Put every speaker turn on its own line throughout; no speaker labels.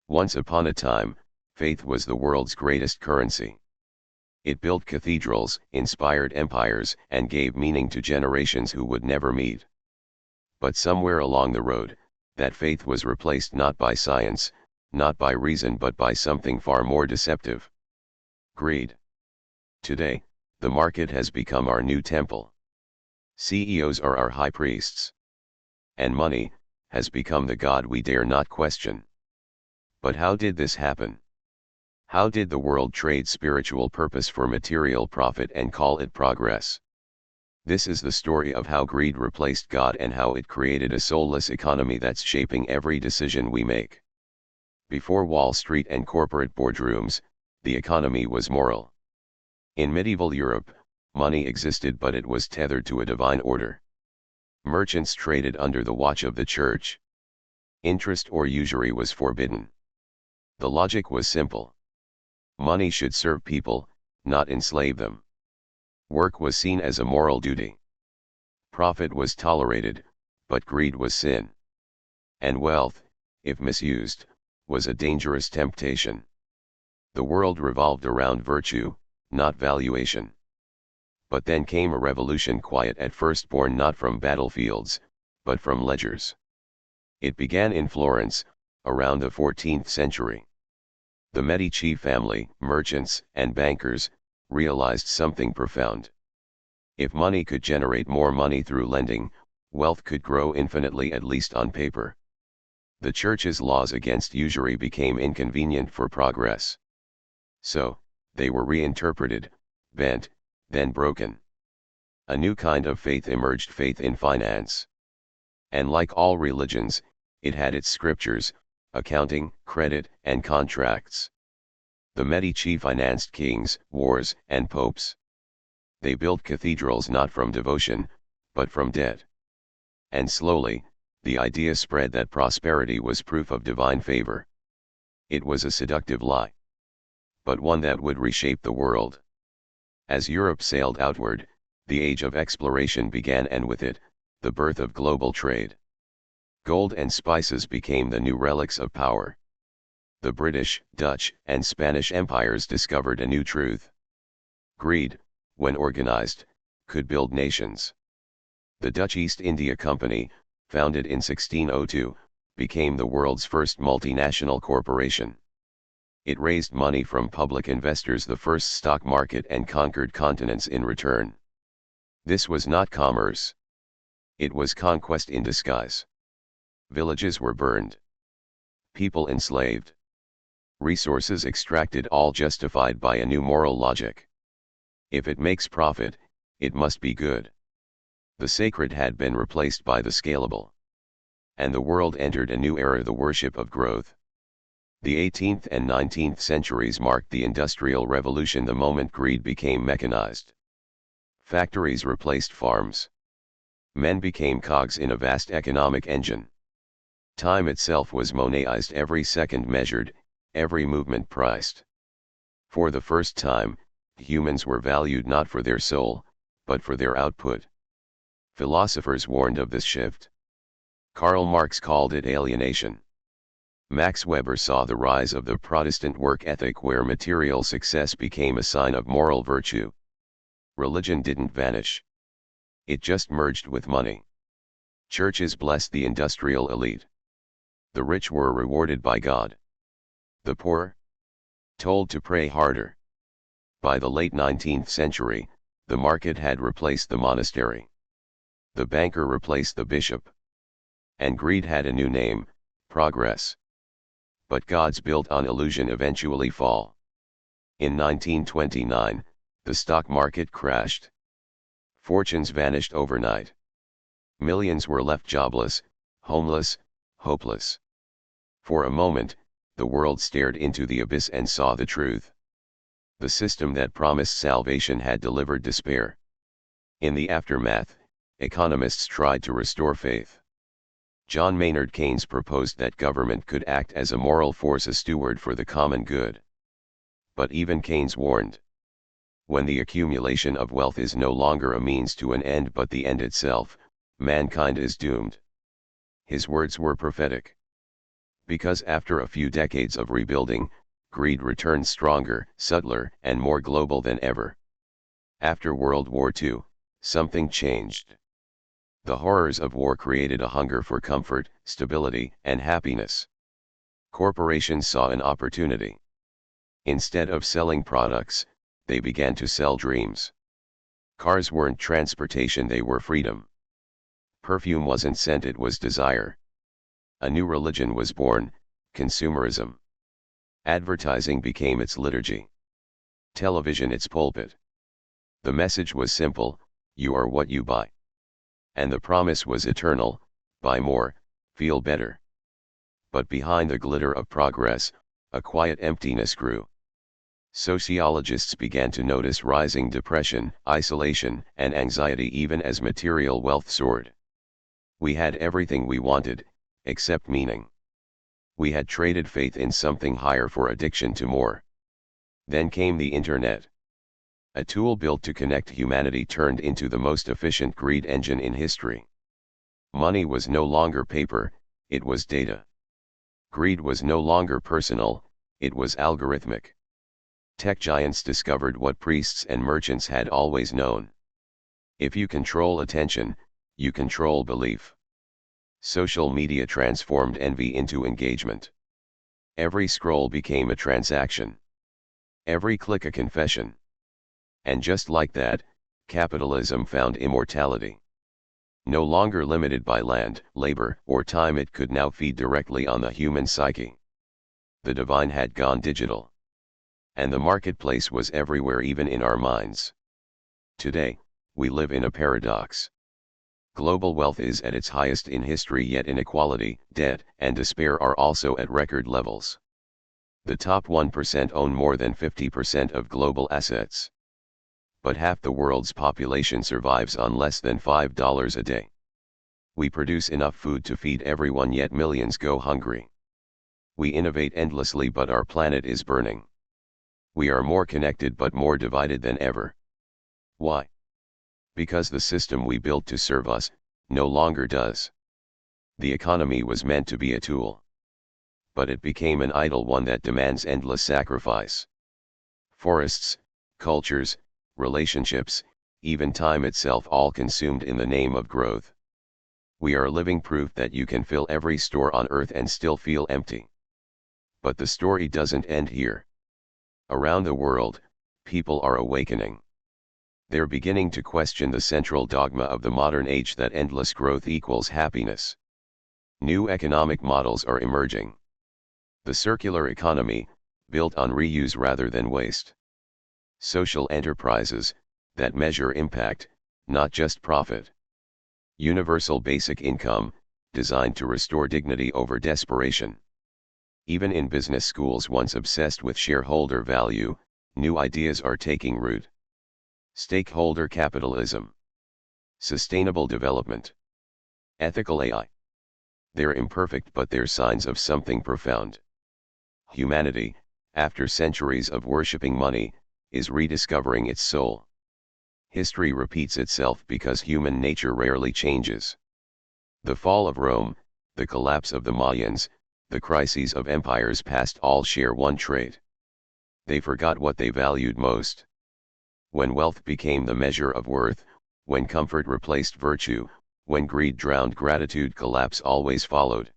Once upon a time, faith was the world's greatest currency. It built cathedrals, inspired empires, and gave meaning to generations who would never meet. But somewhere along the road, that faith was replaced not by science, not by reason but by something far more deceptive: greed. Today, the market has become our new temple. CEOs are our high priests. And money has become the god we dare not question. But how did this happen? How did the world trade spiritual purpose for material profit and call it progress? This is the story of how greed replaced God and how it created a soulless economy that's shaping every decision we make. Before Wall Street and corporate boardrooms, the economy was moral. In medieval Europe, money existed but it was tethered to a divine order. Merchants traded under the watch of the church. Interest or usury was forbidden. The logic was simple. Money should serve people, not enslave them. Work was seen as a moral duty. Profit was tolerated, but greed was sin. And wealth, if misused, was a dangerous temptation. The world revolved around virtue, not valuation. But then came a revolution, quiet at first, born not from battlefields, but from ledgers. It began in Florence, around the 14th century. The Medici family, merchants and bankers, realized something profound. If money could generate more money through lending, wealth could grow infinitely, at least on paper. The church's laws against usury became inconvenient for progress. So, they were reinterpreted, bent, then broken. A new kind of faith emerged: faith in finance. And like all religions, it had its scriptures, accounting, credit, and contracts. The Medici financed kings, wars, and popes. They built cathedrals not from devotion, but from debt. And slowly, the idea spread that prosperity was proof of divine favor. It was a seductive lie, but one that would reshape the world. As Europe sailed outward, the age of exploration began, and with it, the birth of global trade. Gold and spices became the new relics of power. The British, Dutch, and Spanish empires discovered a new truth. Greed, when organized, could build nations. The Dutch East India Company, founded in 1602, became the world's first multinational corporation. It raised money from public investors, the first stock market, and conquered continents in return. This was not commerce. It was conquest in disguise. Villages were burned. People enslaved. Resources extracted, all justified by a new moral logic. If it makes profit, it must be good. The sacred had been replaced by the scalable. And the world entered a new era, the worship of growth. The 18th and 19th centuries marked the Industrial Revolution, the moment greed became mechanized. Factories replaced farms. Men became cogs in a vast economic engine. Time itself was monetized, every second measured, every movement priced. For the first time, humans were valued not for their soul, but for their output. Philosophers warned of this shift. Karl Marx called it alienation. Max Weber saw the rise of the Protestant work ethic, where material success became a sign of moral virtue. Religion didn't vanish. It just merged with money. Churches blessed the industrial elite. The rich were rewarded by God. The poor? Told to pray harder. By the late 19th century, the market had replaced the monastery. The banker replaced the bishop. And greed had a new name: progress. But gods built on illusion eventually fall. In 1929, the stock market crashed. Fortunes vanished overnight. Millions were left jobless, homeless, hopeless. For a moment, the world stared into the abyss and saw the truth. The system that promised salvation had delivered despair. In the aftermath, economists tried to restore faith. John Maynard Keynes proposed that government could act as a moral force, a steward for the common good. But even Keynes warned: when the accumulation of wealth is no longer a means to an end but the end itself, mankind is doomed. His words were prophetic. Because after a few decades of rebuilding, greed returned stronger, subtler, and more global than ever. After World War II, something changed. The horrors of war created a hunger for comfort, stability, and happiness. Corporations saw an opportunity. Instead of selling products, they began to sell dreams. Cars weren't transportation, they were freedom. Perfume wasn't scent, it was desire. A new religion was born, consumerism. Advertising became its liturgy. Television its pulpit. The message was simple: you are what you buy. And the promise was eternal: buy more, feel better. But behind the glitter of progress, a quiet emptiness grew. Sociologists began to notice rising depression, isolation, and anxiety even as material wealth soared. We had everything we wanted, except meaning. We had traded faith in something higher for addiction to more. Then came the internet. A tool built to connect humanity turned into the most efficient greed engine in history. Money was no longer paper, it was data. Greed was no longer personal, it was algorithmic. Tech giants discovered what priests and merchants had always known. If you control attention, you control belief. Social media transformed envy into engagement. Every scroll became a transaction. Every click a confession. And just like that, capitalism found immortality. No longer limited by land, labor, or time, it could now feed directly on the human psyche. The divine had gone digital. And the marketplace was everywhere, even in our minds. Today, we live in a paradox. Global wealth is at its highest in history, yet inequality, debt, and despair are also at record levels. The top 1% own more than 50% of global assets. But half the world's population survives on less than $5 a day. We produce enough food to feed everyone, yet millions go hungry. We innovate endlessly, but our planet is burning. We are more connected but more divided than ever. Why? Because the system we built to serve us, no longer does. The economy was meant to be a tool. But it became an idol, one that demands endless sacrifice. Forests, cultures, relationships, even time itself, all consumed in the name of growth. We are living proof that you can fill every store on earth and still feel empty. But the story doesn't end here. Around the world, people are awakening. They're beginning to question the central dogma of the modern age, that endless growth equals happiness. New economic models are emerging. The circular economy, built on reuse rather than waste. Social enterprises, that measure impact, not just profit. Universal basic income, designed to restore dignity over desperation. Even in business schools once obsessed with shareholder value, new ideas are taking root. Stakeholder capitalism. Sustainable development. Ethical AI. They're imperfect, but they're signs of something profound. Humanity, after centuries of worshipping money, is rediscovering its soul. History repeats itself because human nature rarely changes. The fall of Rome, the collapse of the Mayans, the crises of empires past all share one trait. They forgot what they valued most. When wealth became the measure of worth, when comfort replaced virtue, when greed drowned gratitude, collapse always followed.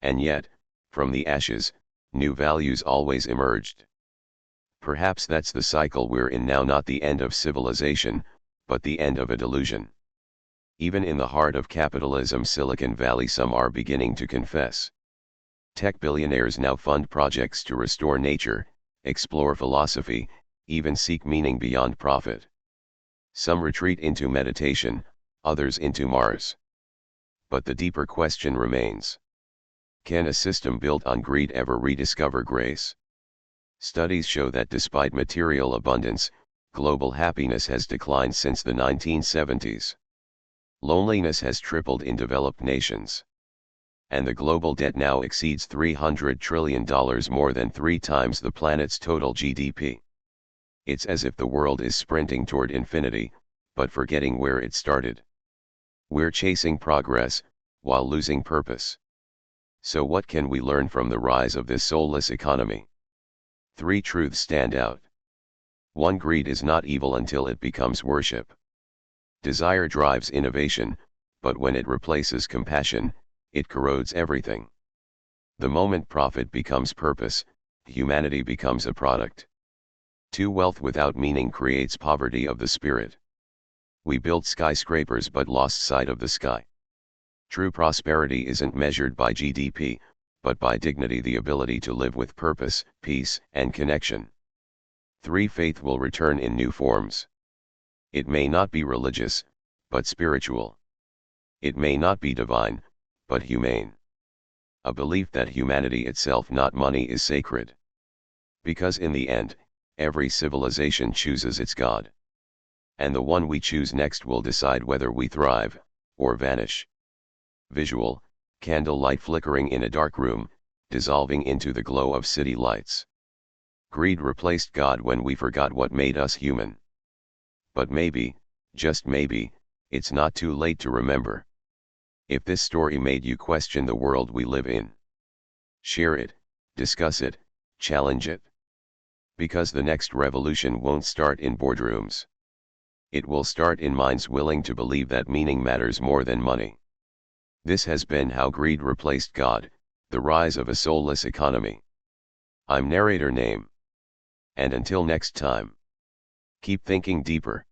And yet, from the ashes, new values always emerged. Perhaps that's the cycle we're in now, not the end of civilization, but the end of a delusion. Even in the heart of capitalism, Silicon Valley, some are beginning to confess. Tech billionaires now fund projects to restore nature, explore philosophy, even seek meaning beyond profit. Some retreat into meditation, others into Mars. But the deeper question remains. Can a system built on greed ever rediscover grace? Studies show that despite material abundance, global happiness has declined since the 1970s. Loneliness has tripled in developed nations. And the global debt now exceeds $300 trillion, more than 3 times the planet's total GDP. It's as if the world is sprinting toward infinity, but forgetting where it started. We're chasing progress, while losing purpose. So what can we learn from the rise of this soulless economy? 3 truths stand out. 1. Greed is not evil until it becomes worship. Desire drives innovation, but when it replaces compassion, it corrodes everything. The moment profit becomes purpose, humanity becomes a product. 2. Wealth without meaning creates poverty of the spirit. We built skyscrapers but lost sight of the sky. True prosperity isn't measured by GDP, but by dignity, the ability to live with purpose, peace, and connection. 3. Faith will return in new forms. It may not be religious, but spiritual. It may not be divine, but humane. A belief that humanity itself, not money, is sacred. Because in the end, every civilization chooses its God. And the one we choose next will decide whether we thrive, or vanish. Visual, candlelight flickering in a dark room, dissolving into the glow of city lights. Greed replaced God when we forgot what made us human. But maybe, just maybe, it's not too late to remember. If this story made you question the world we live in, share it, discuss it, challenge it. Because the next revolution won't start in boardrooms. It will start in minds willing to believe that meaning matters more than money. This has been How Greed Replaced God, the Rise of a Soulless Economy. I'm narrator Name. And until next time, keep thinking deeper.